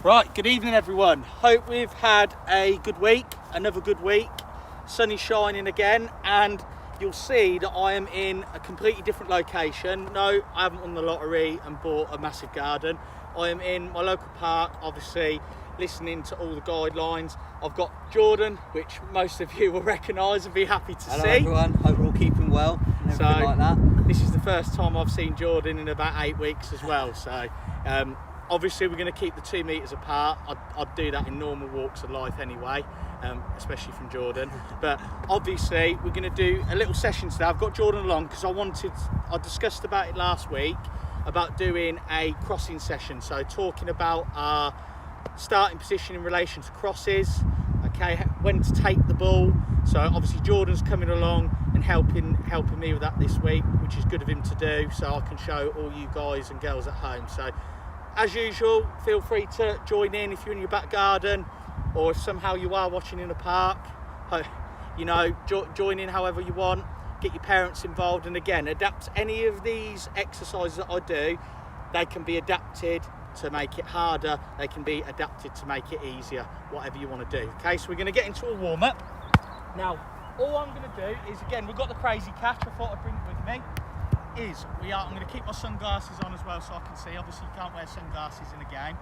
Right, good evening everyone. Hope we've had a good week, another good week. Sun is shining again, and you'll see that I am in a completely different location. No, I haven't won the lottery and bought a massive garden. I am in my local park, obviously listening to all the guidelines. I've got Jordan, which most of you will recognise and be happy to see. Hello everyone, hope we're all keeping well and everything like that. This is the first time I've seen Jordan in about 8 weeks as well, so obviously we're going to keep the 2 metres apart. I'd do that in normal walks of life anyway, especially from Jordan. But obviously we're going to do a little session today. I've got Jordan along because I discussed about it last week, about doing a crossing session. So talking about our starting position in relation to crosses, okay, when to take the ball. So obviously Jordan's coming along and helping me with that this week, which is good of him to do, so I can show all you guys and girls at home. So as usual, feel free to join in if you're in your back garden, or if somehow you are watching in a park, you know, join in however you want. Get your parents involved, and again, adapt any of these exercises that I do. They can be adapted to make it harder, they can be adapted to make it easier, whatever you want to do. Okay, so we're going to get into a warm-up. Now, all I'm going to do is, again, we've got the crazy catch, I thought I'd bring it with me. I'm going to keep my sunglasses on as well so I can see. Obviously you can't wear sunglasses in a game.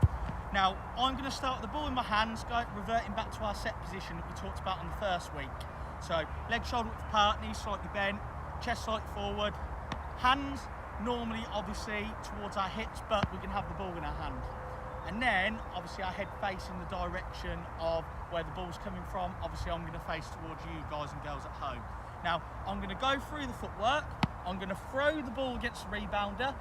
Now I'm going to start with the ball in my hands, reverting back to our set position that we talked about on the first week. So leg shoulder width apart, knees slightly bent, chest slightly forward, hands normally obviously towards our hips, but we can have the ball in our hand. And then obviously our head facing the direction of where the ball's coming from. Obviously I'm going to face towards you guys and girls at home. Now I'm going to go through the footwork. I'm going to throw the ball against the rebounder,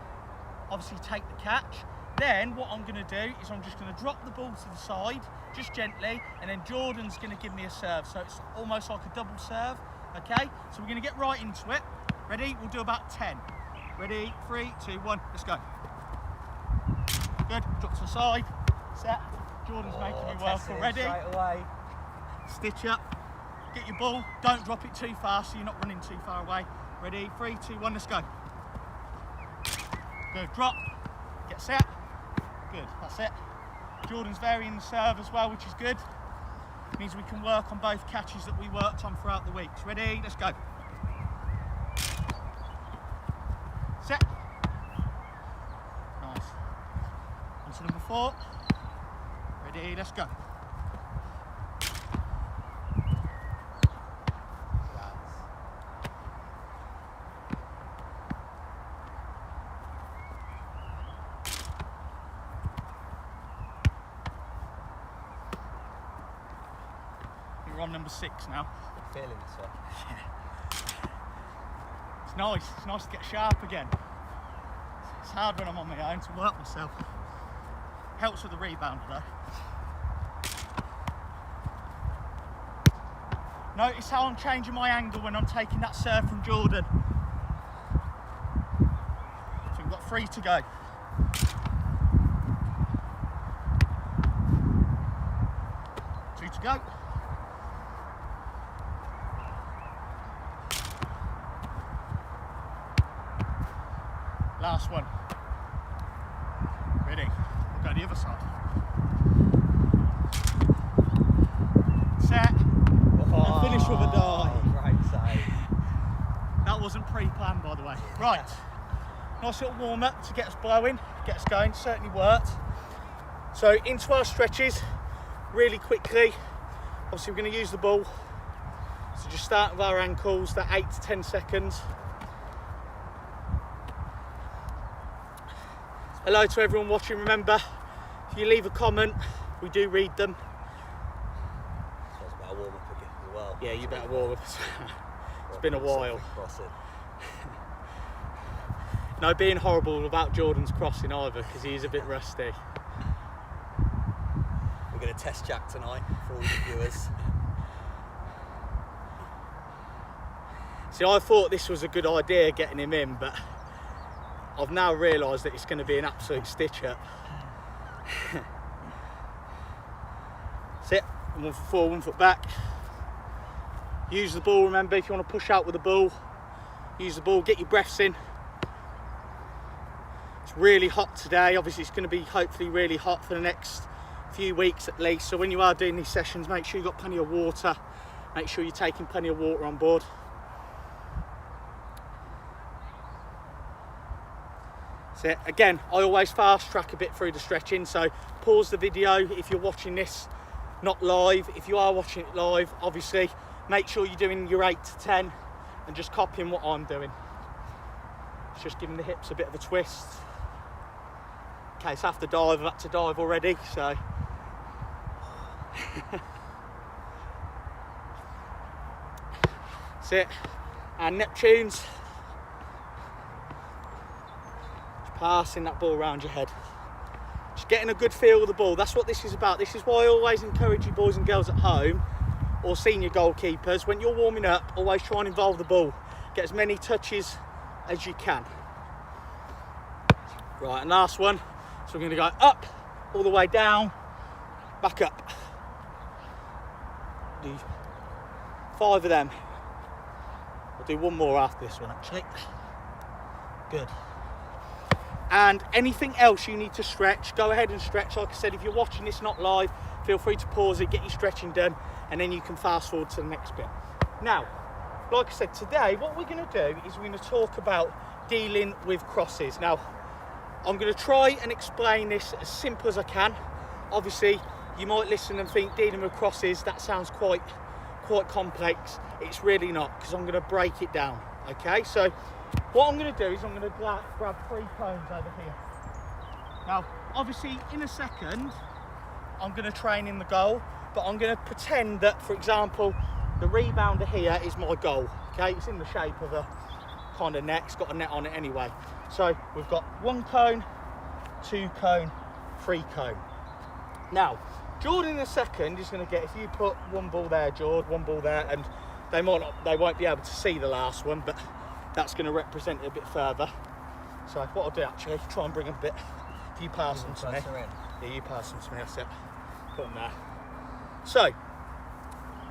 obviously take the catch. Then what I'm going to do is I'm just going to drop the ball to the side, just gently, and then Jordan's going to give me a serve. So it's almost like a double serve, okay? So we're going to get right into it. Ready? We'll do about 10. Ready? 3, 2, 1, let's go. Good, drop to the side, set. Jordan's making me work already. Straight away. Stitch up, get your ball, don't drop it too fast so you're not running too far away. Ready, 3, 2, 1, let's go. Good, drop, get set. Good, that's it. Jordan's varying the serve as well, which is good. Means we can work on both catches that we worked on throughout the weeks. Ready, let's go. Set. Nice. On to number 4. Ready, let's go. We're on number 6 now. I'm feeling this one. Yeah. It's nice to get sharp again. It's hard when I'm on my own to work myself. Helps with the rebound though. Notice how I'm changing my angle when I'm taking that serve from Jordan. So we've got 3 to go. 2 to go. Last one. Ready? We'll go the other side. Set. And finish with a dive. Great save. That wasn't pre-planned, by the way. Right. Nice little warm-up to get us blowing, get us going. Certainly worked. So into our stretches, really quickly. Obviously we're going to use the ball. So just start with our ankles, that 8 to 10 seconds. Hello to everyone watching. Remember, if you leave a comment, we do read them. So it's about a warm up again as well. Yeah, you better warm up. It's been a while. No being horrible about Jordan's crossing either, because he is a bit rusty. We're going to test Jack tonight for all the viewers. See, I thought this was a good idea getting him in, but I've now realised that it's going to be an absolute stitch-up. Sit, 1 foot forward, 1 foot back. Use the ball, remember, if you want to push out with the ball, use the ball, get your breaths in. It's really hot today. Obviously it's going to be hopefully really hot for the next few weeks at least. So when you are doing these sessions, make sure you've got plenty of water. Make sure you're taking plenty of water on board. So again, I always fast track a bit through the stretching, so pause the video if you're watching this not live. If you are watching it live, obviously make sure you're doing your 8 to 10 and just copying what I'm doing. It's just giving the hips a bit of a twist. In case I have to dive, I've had to dive already, so. That's it. And Neptunes. Passing that ball around your head. Just getting a good feel of the ball. That's what this is about. This is why I always encourage you boys and girls at home or senior goalkeepers, when you're warming up, always try and involve the ball. Get as many touches as you can. Right, and last one. So we're going to go up, all the way down, back up. Do 5 of them. I'll do one more after this one actually. Good. And anything else you need to stretch, go ahead and stretch. Like I said, if you're watching this not live, feel free to pause it, get your stretching done, and then you can fast forward to the next bit. Now, like I said, today what we're going to do is we're going to talk about dealing with crosses. Now, I'm going to try and explain this as simple as I can. Obviously, you might listen and think dealing with crosses, that sounds quite complex. It's really not, because I'm going to break it down. Okay, so what I'm going to do is I'm going to grab 3 cones over here. Now, obviously, in a second, I'm going to train in the goal, but I'm going to pretend that, for example, the rebounder here is my goal. Okay, it's in the shape of a kind of net. It's got a net on it anyway. So we've got 1 cone, 2 cone, 3 cone. Now, Jordan in a second is going to get, if you put 1 ball there, Jordan, 1 ball there, and they won't be able to see the last one, but that's going to represent it a bit further. So what I'll do actually, try and bring them a bit. If you pass them to me. Yeah, you pass them to me, that's it. Put them there. So,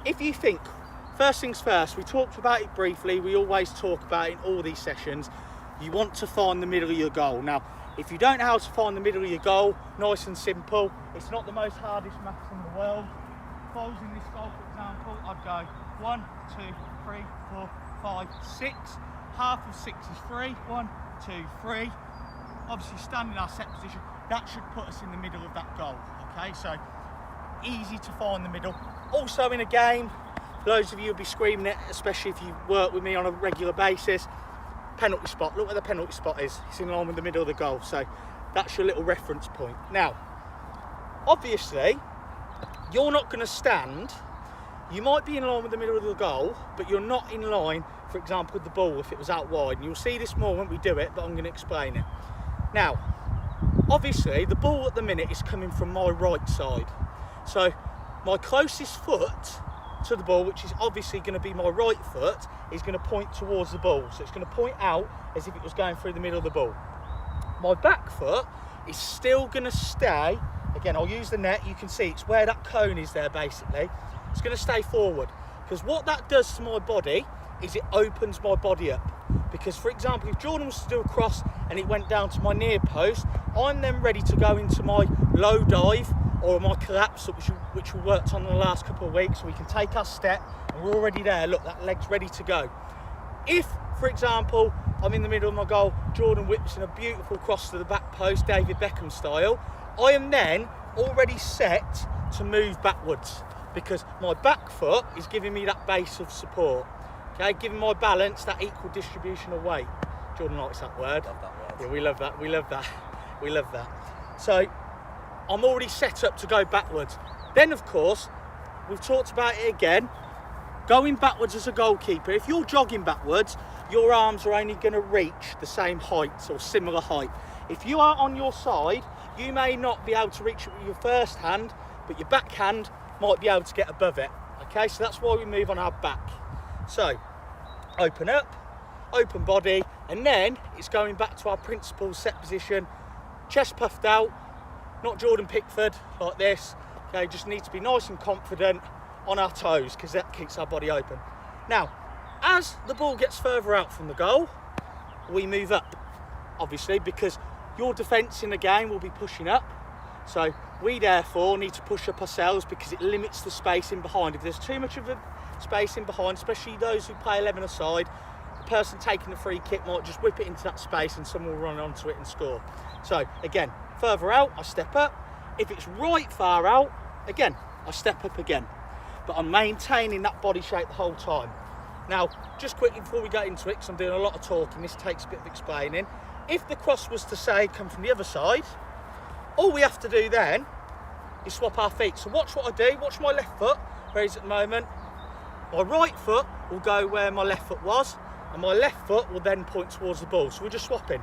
if you think, first things first, we talked about it briefly, we always talk about it in all these sessions, you want to find the middle of your goal. Now, if you don't know how to find the middle of your goal, nice and simple, it's not the most hardest maths in the world. If I was in this goal, for example, I'd go 1, 2, 3, 4, 5, 6. Half of 6 is 3. 1, 2, 3. Obviously, stand in our set position. That should put us in the middle of that goal. Okay, so easy to find the middle. Also, in a game, loads of you will be screaming it, especially if you work with me on a regular basis. Penalty spot. Look where the penalty spot is. It's in line with the middle of the goal. So that's your little reference point. Now, obviously, you're not going to stand. You might be in line with the middle of the goal, but you're not in line, for example, with the ball if it was out wide. And you'll see this more when we do it, but I'm going to explain it. Now, obviously, the ball at the minute is coming from my right side. So my closest foot to the ball, which is obviously going to be my right foot, is going to point towards the ball. So it's going to point out as if it was going through the middle of the ball. My back foot is still going to stay. Again, I'll use the net. You can see it's where that cone is there, basically. It's going to stay forward, because what that does to my body is it opens my body up. Because, for example, if Jordan was to do a cross and it went down to my near post, I'm then ready to go into my low dive or my collapse, which we worked on in the last couple of weeks. So we can take our step and we're already there. Look, that leg's ready to go. If, for example, I'm in the middle of my goal, Jordan whips in a beautiful cross to the back post, David Beckham style, I am then already set to move backwards, because my back foot is giving me that base of support. Okay, giving my balance that equal distribution of weight. Jordan likes that word. Love that word. Yeah, we love that. We love that. We love that. So I'm already set up to go backwards. Then, of course, we've talked about it again. Going backwards as a goalkeeper. If you're jogging backwards, your arms are only going to reach the same height or similar height. If you are on your side, you may not be able to reach it with your first hand, but your back hand might be able to get above it. Okay, so that's why we move on our back. So, open up, open body, and then it's going back to our principal set position. Chest puffed out, not Jordan Pickford like this. Okay, just need to be nice and confident on our toes, because that keeps our body open. Now, as the ball gets further out from the goal, we move up, obviously, because your defence in the game will be pushing up. So We therefore need to push up ourselves because it limits the space in behind. If there's too much of a space in behind, especially those who play 11 aside, the person taking the free kick might just whip it into that space and someone will run onto it and score. So again, further out, I step up. If it's right far out, again, I step up again. But I'm maintaining that body shape the whole time. Now, just quickly before we get into it, because I'm doing a lot of talking, this takes a bit of explaining. If the cross was to say come from the other side, all we have to do then is swap our feet. So watch what I do, watch my left foot, where it is at the moment. My right foot will go where my left foot was, and my left foot will then point towards the ball. So we're just swapping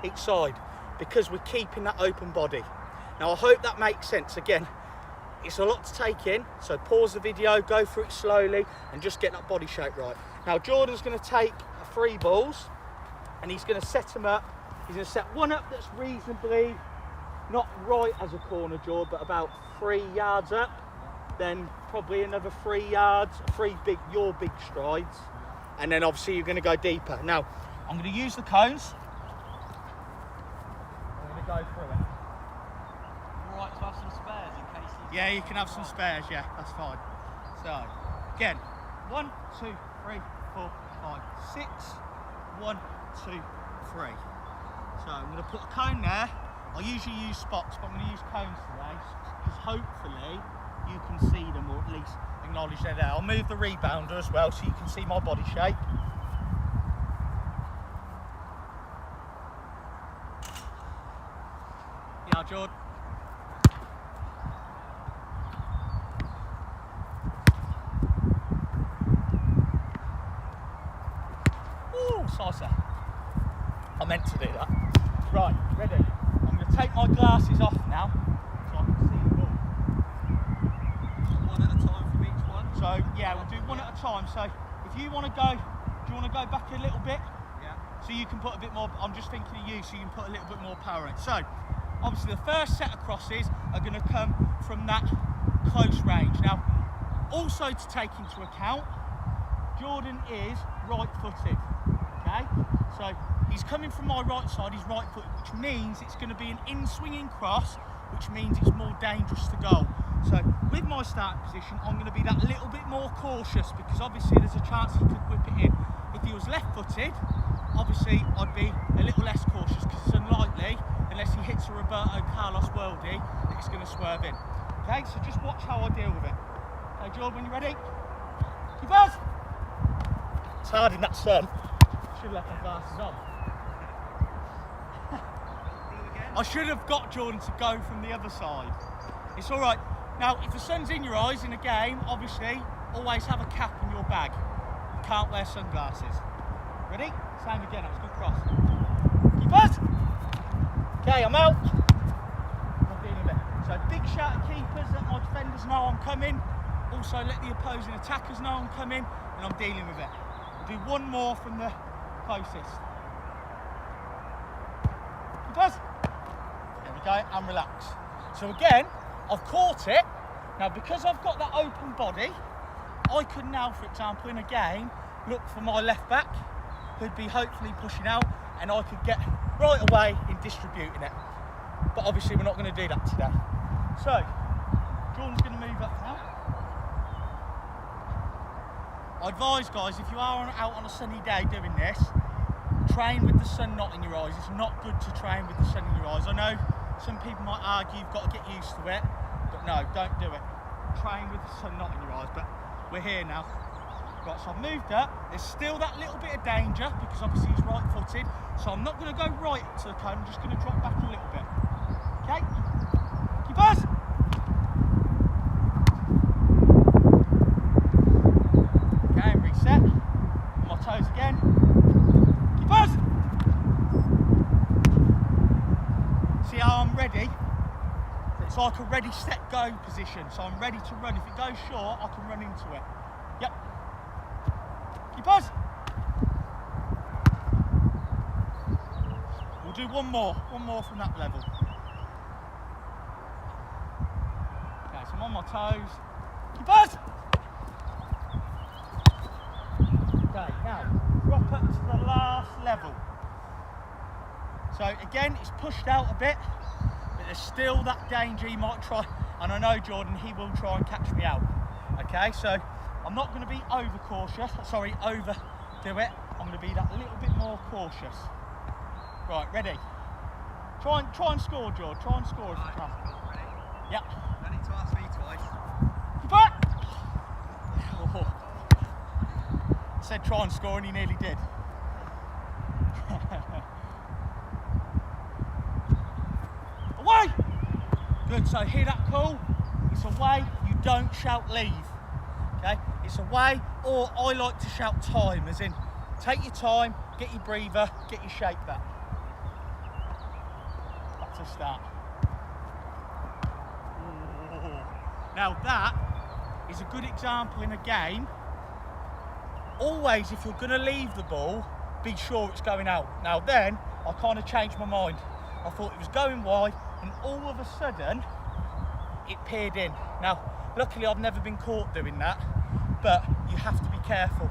each side because we're keeping that open body. Now I hope that makes sense. Again, it's a lot to take in, so pause the video, go through it slowly and just get that body shape right. Now Jordan's going to take 3 balls and he's going to set them up. He's going to set one up that's reasonably not right as a corner, Jordan, but about 3 yards up. Then probably another 3 yards, your big strides. And then obviously you're going to go deeper. Now, I'm going to use the cones. I'm going to go through it. Alright to have some spares in case you... Yeah, you can have some spares, yeah, that's fine. So, again, 1, 2, 3, 4, 5, 6, 1, 2, 3. So I'm going to put a cone there. I usually use spots, but I'm going to use cones today because hopefully you can see them, or at least acknowledge they're there. I'll move the rebounder as well so you can see my body shape. Yeah, Jordan. Ooh, salsa. I meant to do that. Right, ready? I'm going to take my glasses off now so I can see the ball. One at a time from each one? So, yeah, we'll do one at a time. So, if you want to go, do you want to go back a little bit? Yeah. So you can put a bit more, I'm just thinking of you, so you can put a little bit more power in. So, obviously the first set of crosses are going to come from that close range. Now, also to take into account, Jordan is right-footed, okay? So, he's coming from my right side, he's right-footed, which means it's going to be an in-swinging cross, which means it's more dangerous to goal. So, with my starting position, I'm going to be that little bit more cautious because obviously there's a chance he could whip it in. If he was left-footed, obviously I'd be a little less cautious because it's unlikely, unless he hits a Roberto Carlos worldie, that he's going to swerve in. Okay, so just watch how I deal with it. Okay, Jordan, when you're ready? Keep us! It's hard in that sun. Should have left my glasses on. I should have got Jordan to go from the other side. It's all right. Now, if the sun's in your eyes in a game, obviously, always have a cap in your bag. You can't wear sunglasses. Ready? Same again, that was a good cross. Keepers! Okay, I'm out. I'm dealing with it. So big shout at keepers, let my defenders know I'm coming. Also let the opposing attackers know I'm coming, and I'm dealing with it. I'll do one more from the closest. Keepers! There we go, and relax. So again, I've caught it. Now because I've got that open body, I could now, for example, in a game, look for my left back, who'd be hopefully pushing out, and I could get right away in distributing it. But obviously we're not going to do that today. So, Jordan's going to move up now. I advise guys, if you are out on a sunny day doing this, train with the sun not in your eyes. It's not good to train with the sun in your eyes. I know some people might argue you've got to get used to it, but no, don't do it. Train with the sun not in your eyes, but we're here now. Right, so I've moved up. There's still that little bit of danger because obviously he's right-footed. So I'm not going to go right to the cone, I'm just going to drop back a little bit. Okay? Keepers! Okay, and reset. On my toes again. Keepers! See how I'm ready? It's like a ready, set, go position. So I'm ready to run. If it goes short, I can run into it. Yep. Keepers! We'll do one more from that level. Okay, so I'm on my toes. Keepers! Okay, now drop up to the last level. So again, it's pushed out a bit, but there's still that danger he might try, and I know Jordan, he will try and catch me out. Okay, so I'm not going to be overdo it. I'm going to be that little bit more cautious. Right, ready? Try and score, George. Try and score if you can. Ready? Yeah. Ready to ask me twice. Get back! Oh. I said try and score and he nearly did. Away! Good, so hear that call? It's away, you don't shout leave. Okay? It's away, or I like to shout time, as in take your time, get your breather, get your shape back. That's a start. Ooh. Now that is a good example in a game. Always, if you're going to leave the ball, be sure it's going out. Now then, I kind of changed my mind. I thought it was going wide, and all of a sudden, it peered in. Now, luckily I've never been caught doing that, but you have to be careful.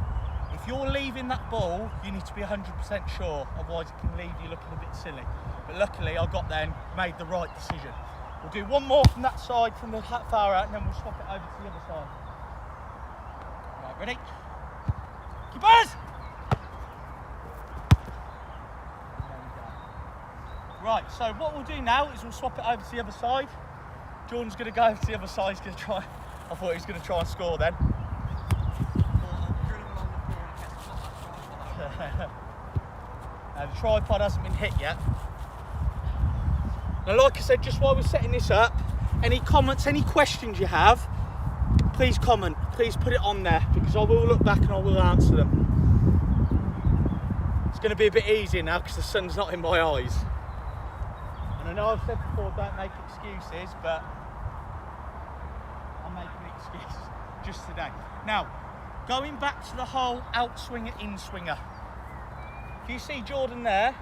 If you're leaving that ball, you need to be 100% sure, otherwise it can leave you looking a bit silly. But luckily I got there and made the right decision. We'll do one more from that side, from the far out, and then we'll swap it over to the other side. Right, ready? Keepers! Right, so what we'll do now is we'll swap it over to the other side. Jordan's going to go over to the other side. He's going to try. I thought he was going to try and score then. The tripod hasn't been hit yet. Now, like I said, just while we're setting this up, any comments, any questions you have, please comment. Please put it on there, because I will look back and I will answer them. It's going to be a bit easier now because the sun's not in my eyes. And I know I've said before, don't make excuses, but I'm making an excuse just today. Now, going back to the whole outswinger, in-swinger. If you see Jordan there,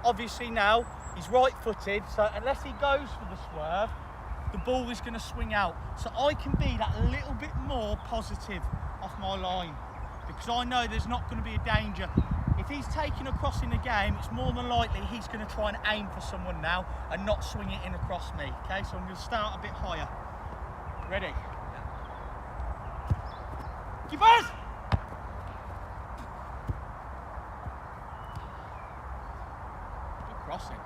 obviously now he's right-footed, so unless he goes for the swerve, the ball is going to swing out. So I can be that little bit more positive off my line, because I know there's not going to be a danger. If he's taking a cross in the game, it's more than likely he's going to try and aim for someone now and not swing it in across me. Okay, so I'm going to start a bit higher. Ready? Yeah. Keepers! Good crossing.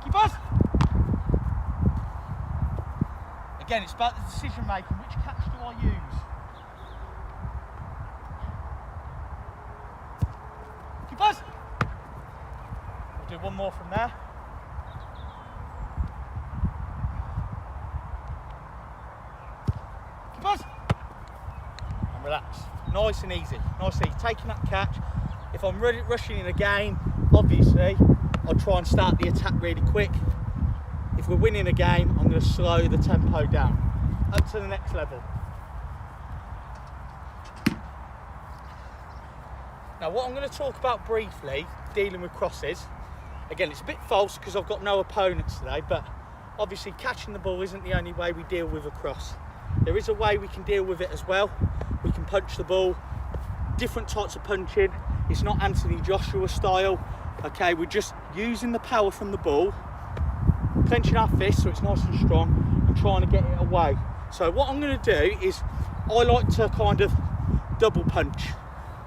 Keepers! Again, it's about the decision making. Which catch do I use? Keepers! We'll do one more from there. Keepers! And relax. Nice and easy. Nice and easy. Taking that catch. If I'm rushing in a game, obviously, I'll try and start the attack really quick. If we're winning a game, I'm going to slow the tempo down. Up to the next level. Now, what I'm going to talk about briefly, dealing with crosses, again, it's a bit false because I've got no opponents today, but obviously catching the ball isn't the only way we deal with a cross. There is a way we can deal with it as well. We can punch the ball, different types of punching. It's not Anthony Joshua style. Okay, we're just using the power from the ball, clenching our fist so it's nice and strong, and trying to get it away. So what I'm going to do is, I like to kind of double punch.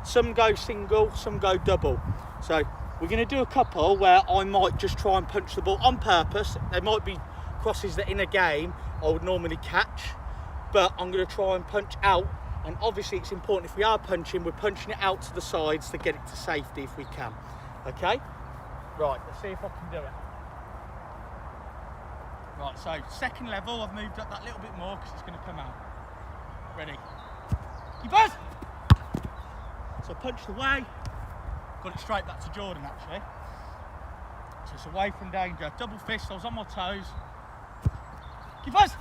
Some go single, some go double. So we're going to do a couple where I might just try and punch the ball on purpose. There might be crosses that in a game I would normally catch, but I'm going to try and punch out. And obviously it's important, if we are punching, we're punching it out to the sides to get it to safety if we can. Okay? Right, let's see if I can do it. Right, so second level, I've moved up that little bit more because it's going to come out. Ready? Keepers! So punched away, got it straight back to Jordan actually. So it's away from danger. Double fist, I was on my toes. Keepers!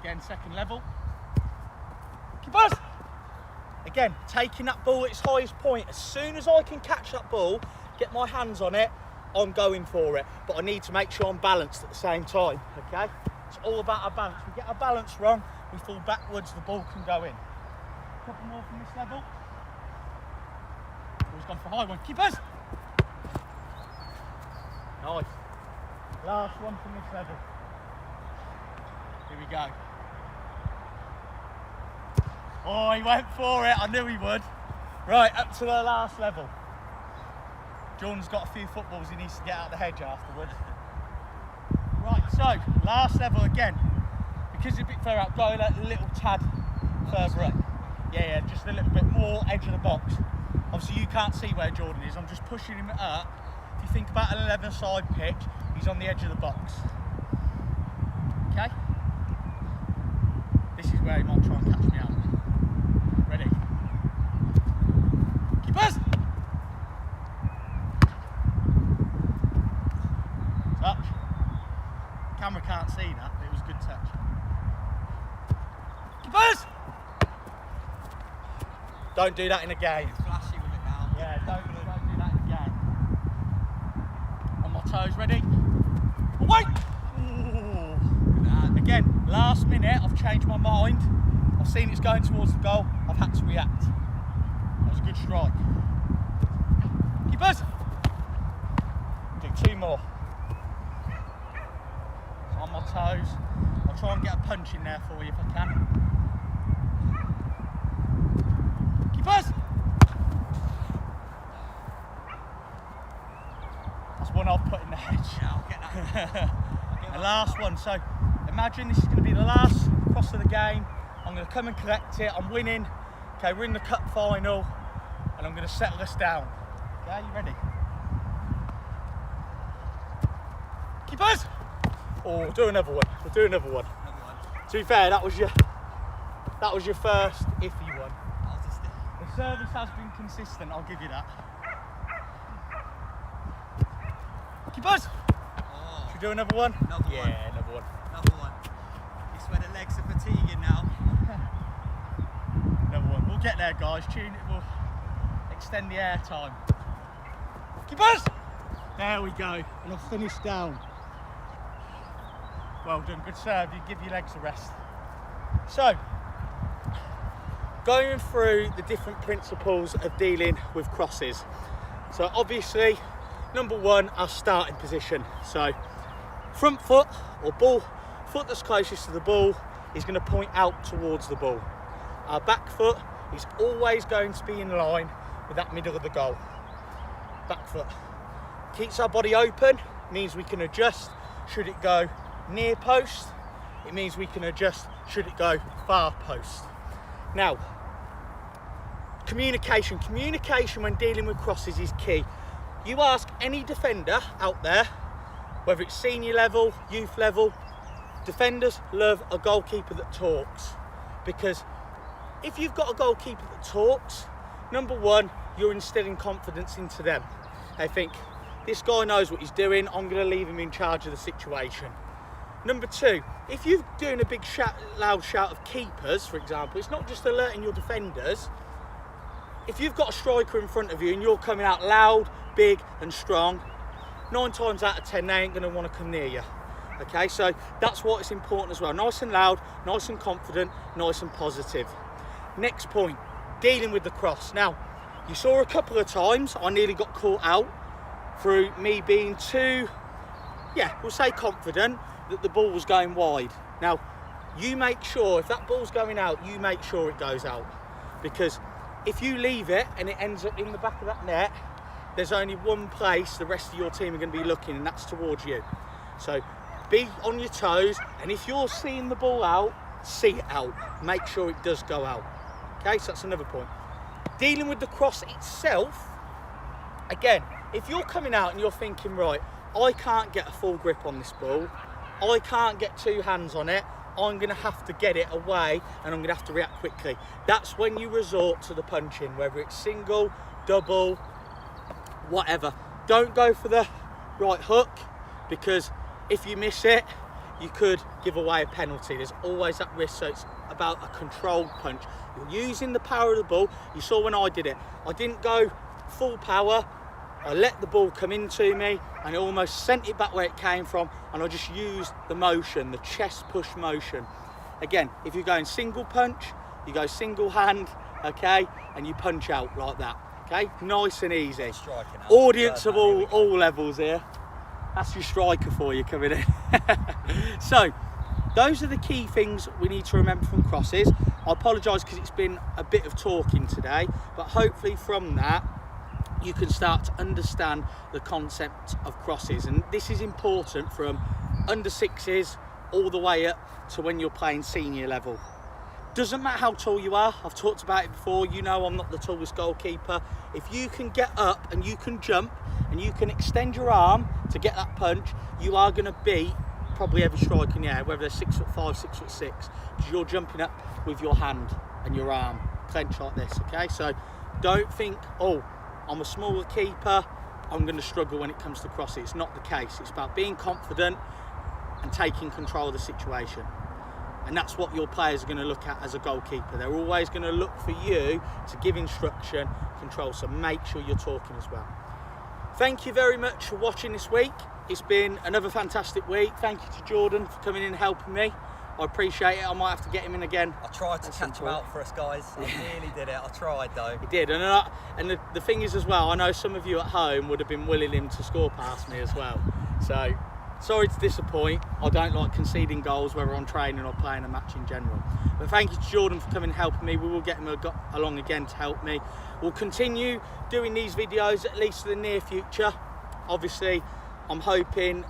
Again, second level. Keepers! Again, taking that ball at its highest point. As soon as I can catch that ball, get my hands on it, I'm going for it. But I need to make sure I'm balanced at the same time, okay? It's all about our balance. We get our balance wrong, we fall backwards, the ball can go in. A couple more from this level. Jordan's gone for a high one. Keepers! Nice. Last one from this level. Here we go. Oh, he went for it. I knew he would. Right, up to the last level. Jordan's got a few footballs he needs to get out of the hedge afterwards. Right, so last level again. Because it's a bit further out, go a little tad further up. Yeah, just a little bit more edge of the box. Obviously you can't see where Jordan is, I'm just pushing him up. If you think about an 11-side pitch, he's on the edge of the box. Okay? This is where he might try and catch me out. Ready? Keepers! Touch. Camera can't see that, but it was a good touch. Keepers! Don't do that in a game. Flashy with it now. Yeah, don't do that in a game. On my toes, ready? Away! Ooh. Again, last minute, I've changed my mind. I've seen it's going towards the goal. I've had to react. That was a good strike. Keepers! Do two more. So on my toes. I'll try and get a punch in there for you if I can. Keepers! That's one I've put in the hedge. Yeah, I'll get that. The last one. So imagine this is going to be the last cross of the game. I'm going to come and collect it. I'm winning. Okay, we're in the cup final, and I'm going to settle us down. Okay, you ready? Keepers! Oh, we'll do another one. We'll do another one. To be fair, that was your first iffy one. The service has been consistent, I'll give you that. Keepers! Oh. Should we do another one? Another one. Yeah, another one. Another one. It's where the legs are fatiguing now. Another one. We'll get there, guys. Tune it. We'll extend the air time. Keepers! There we go. And I've finished down. Well done. Good serve. You give your legs a rest. So, going through the different principles of dealing with crosses. So obviously, number one, our starting position. So front foot or ball, foot that's closest to the ball is going to point out towards the ball. Our back foot is always going to be in line with that middle of the goal. Back foot. Keeps our body open, means we can adjust should it go near post. It means we can adjust should it go far post. Now, communication. Communication when dealing with crosses is key. You ask any defender out there, whether it's senior level, youth level, defenders love a goalkeeper that talks. Because if you've got a goalkeeper that talks, number one, you're instilling confidence into them. They think, this guy knows what he's doing, I'm going to leave him in charge of the situation. Number two, if you're doing a big loud shout of keepers, for example, it's not just alerting your defenders. If you've got a striker in front of you and you're coming out loud, big and strong, 9 times out of 10 they ain't going to want to come near you. Okay, so that's why it's important as well. Nice and loud, nice and confident, nice and positive. Next point, dealing with the cross. Now, you saw a couple of times I nearly got caught out through me being too, we'll say confident, that the ball was going wide. Now, you make sure, if that ball's going out, you make sure it goes out. Because if you leave it and it ends up in the back of that net, there's only one place the rest of your team are going to be looking, and that's towards you. So be on your toes, and if you're seeing the ball out, see it out. Make sure it does go out. Okay, so that's another point. Dealing with the cross itself, again, if you're coming out and you're thinking, right, I can't get a full grip on this ball, I can't get 2 hands on it, I'm going to have to get it away and I'm going to have to react quickly. That's when you resort to the punching, whether it's single, double, whatever. Don't go for the right hook, because if you miss it, you could give away a penalty. There's always that risk, so it's about a controlled punch. You're using the power of the ball. You saw when I did it. I didn't go full power. I let the ball come into me and I almost sent it back where it came from, and I just used the motion, the chest push motion. Again, if you're going single punch, you go single hand, okay, and you punch out like that. Okay, nice and easy. Striking out. Audience of Third man, here we go. all levels here. That's your striker for you coming in. So, those are the key things we need to remember from crosses. I apologise because it's been a bit of talking today, but hopefully from that you can start to understand the concept of crosses, and this is important from under sixes all the way up to when you're playing senior level. Doesn't matter how tall you are, I've talked about it before, you know I'm not the tallest goalkeeper. If you can get up and you can jump and you can extend your arm to get that punch, you are going to beat probably every striker in the air, whether they're 6'5", 6'6", because you're jumping up with your hand and your arm clenched like this, okay? So don't think, oh, I'm a smaller keeper, I'm going to struggle when it comes to crosses. It's not the case. It's about being confident and taking control of the situation. And that's what your players are going to look at as a goalkeeper. They're always going to look for you to give instruction, control, so make sure you're talking as well. Thank you very much for watching this week. It's been another fantastic week. Thank you to Jordan for coming in and helping me. I appreciate it. I might have to get him in again. I tried to catch him out for us, guys. I nearly did it. I tried, though. He did. And the thing is as well, I know some of you at home would have been willing him to score past me as well. So, sorry to disappoint. I don't like conceding goals, whether I'm training or playing a match in general. But thank you to Jordan for coming and helping me. We will get him along again to help me. We'll continue doing these videos at least for the near future. Obviously, I'm hoping,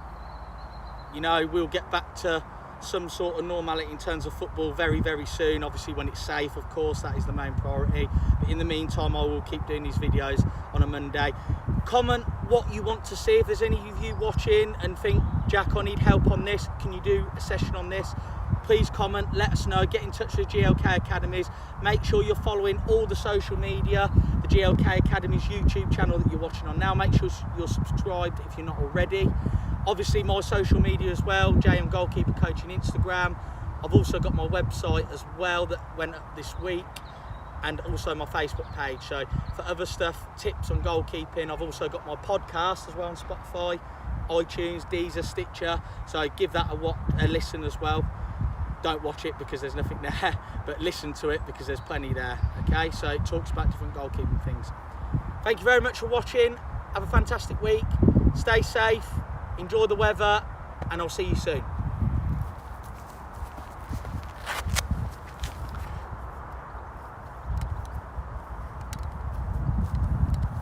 you know, we'll get back to some sort of normality in terms of football very, very soon. Obviously, when it's safe, of course, that is the main priority. But in the meantime, I will keep doing these videos on a Monday. Comment what you want to see. If there's any of you watching and think, Jack, I need help on this, can you do a session on this? Please comment, let us know, get in touch with GLK Academies. Make sure you're following all the social media, the GLK Academies YouTube channel that you're watching on now. Make sure you're subscribed if you're not already. Obviously my social media as well, JM Goalkeeper Coaching Instagram. I've also got my website as well that went up this week, and also my Facebook page. So for other stuff, tips on goalkeeping, I've also got my podcast as well on Spotify, iTunes, Deezer, Stitcher. So give that a listen as well. Don't watch it because there's nothing there, but listen to it because there's plenty there, okay? So it talks about different goalkeeping things. Thank you very much for watching. Have a fantastic week. Stay safe, enjoy the weather, and I'll see you soon.